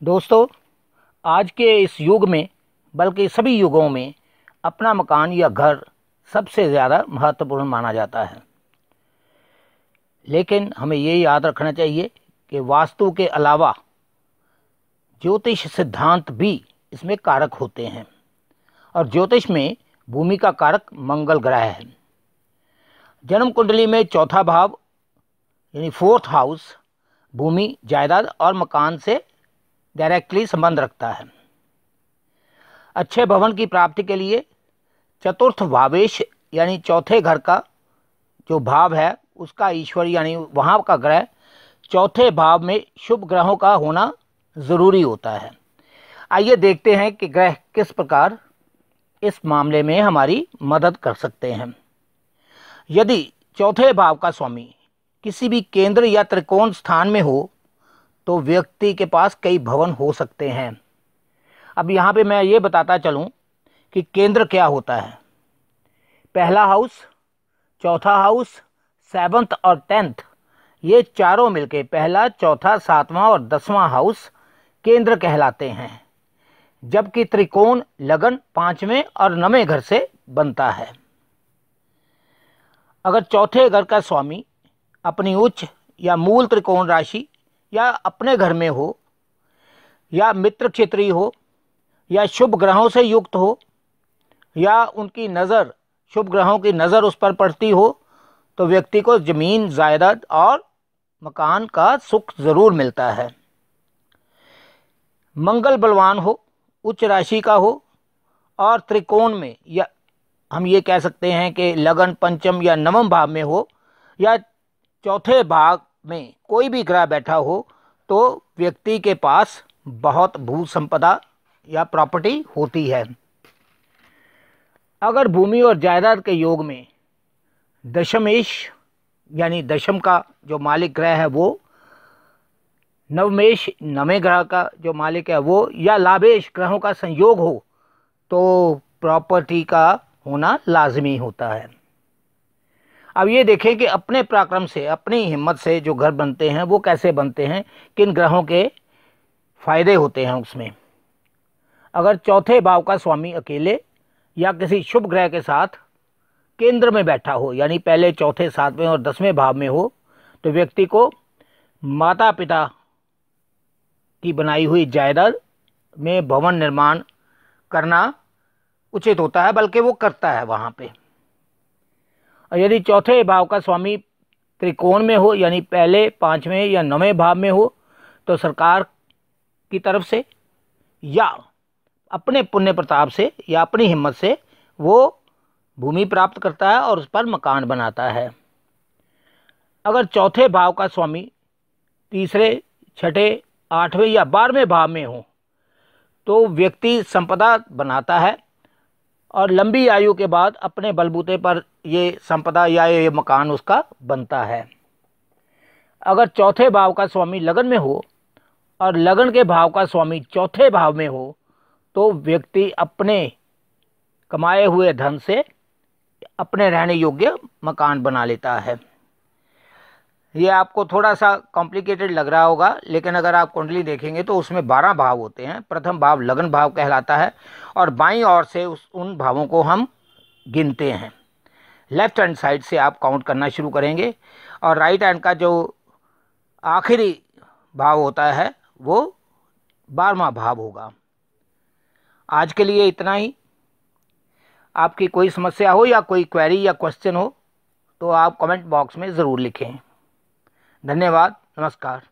दोस्तों, आज के इस युग में बल्कि सभी युगों में अपना मकान या घर सबसे ज़्यादा महत्वपूर्ण माना जाता है। लेकिन हमें ये याद रखना चाहिए कि वास्तु के अलावा ज्योतिष सिद्धांत भी इसमें कारक होते हैं और ज्योतिष में भूमि का कारक मंगल ग्रह है। जन्म कुंडली में चौथा भाव यानी फोर्थ हाउस भूमि, जायदाद और मकान से डायरेक्टली संबंध रखता है। अच्छे भवन की प्राप्ति के लिए चतुर्थ भावेश यानी चौथे घर का जो भाव है उसका ईश्वर यानी वहाँ का ग्रह चौथे भाव में शुभ ग्रहों का होना ज़रूरी होता है। आइए देखते हैं कि ग्रह किस प्रकार इस मामले में हमारी मदद कर सकते हैं। यदि चौथे भाव का स्वामी किसी भी केंद्र या त्रिकोण स्थान में हो तो व्यक्ति के पास कई भवन हो सकते हैं। अब यहाँ पे मैं ये बताता चलूँ कि केंद्र क्या होता है। पहला हाउस, चौथा हाउस, सेवंथ और 10th ये चारों मिलके पहला, चौथा, सातवां और 10वां हाउस केंद्र कहलाते हैं, जबकि त्रिकोण लगन 5वें और 9वें घर से बनता है। अगर चौथे घर का स्वामी अपनी उच्च या मूल त्रिकोण राशि या अपने घर में हो या मित्र क्षेत्रीय हो या शुभ ग्रहों से युक्त हो या उनकी नज़र, शुभ ग्रहों की नज़र उस पर पड़ती हो तो व्यक्ति को ज़मीन, जायदाद और मकान का सुख ज़रूर मिलता है। मंगल बलवान हो, उच्च राशि का हो और त्रिकोण में या हम ये कह सकते हैं कि लगन पंचम या नवम भाव में हो या चौथे भाग में कोई भी ग्रह बैठा हो तो व्यक्ति के पास बहुत भू संपदा या प्रॉपर्टी होती है। अगर भूमि और जायदाद के योग में दशमेश यानी दशम का जो मालिक ग्रह है वो, नवमेश 9वें ग्रह का जो मालिक है वो, या लाभेश ग्रहों का संयोग हो तो प्रॉपर्टी का होना लाजमी होता है। अब ये देखें कि अपने पराक्रम से, अपनी हिम्मत से जो घर बनते हैं वो कैसे बनते हैं, किन ग्रहों के फायदे होते हैं उसमें। अगर चौथे भाव का स्वामी अकेले या किसी शुभ ग्रह के साथ केंद्र में बैठा हो यानी पहले, चौथे, 7वें और 10वें भाव में हो तो व्यक्ति को माता पिता की बनाई हुई जायदाद में भवन निर्माण करना उचित होता है, बल्कि वो करता है वहाँ पे। और यदि चौथे भाव का स्वामी त्रिकोण में हो यानी पहले, 5वें या 9वें भाव में हो तो सरकार की तरफ से या अपने पुण्य प्रताप से या अपनी हिम्मत से वो भूमि प्राप्त करता है और उस पर मकान बनाता है। अगर चौथे भाव का स्वामी तीसरे, छठे, 8वें या 12वें भाव में हो तो व्यक्ति संपदा बनाता है और लंबी आयु के बाद अपने बलबूते पर ये संपदा या ये मकान उसका बनता है। अगर चौथे भाव का स्वामी लगन में हो और लगन के भाव का स्वामी चौथे भाव में हो तो व्यक्ति अपने कमाए हुए धन से अपने रहने योग्य मकान बना लेता है। ये आपको थोड़ा सा कॉम्प्लिकेटेड लग रहा होगा, लेकिन अगर आप कुंडली देखेंगे तो उसमें 12 भाव होते हैं। प्रथम भाव लगन भाव कहलाता है और बाईं ओर से उन भावों को हम गिनते हैं। लेफ्ट हैंड साइड से आप काउंट करना शुरू करेंगे और राइट हैंड का जो आखिरी भाव होता है वो 12वां भाव होगा। आज के लिए इतना ही। आपकी कोई समस्या हो या कोई क्वेरी या क्वेश्चन हो तो आप कमेंट बॉक्स में ज़रूर लिखें। धन्यवाद, नमस्कार।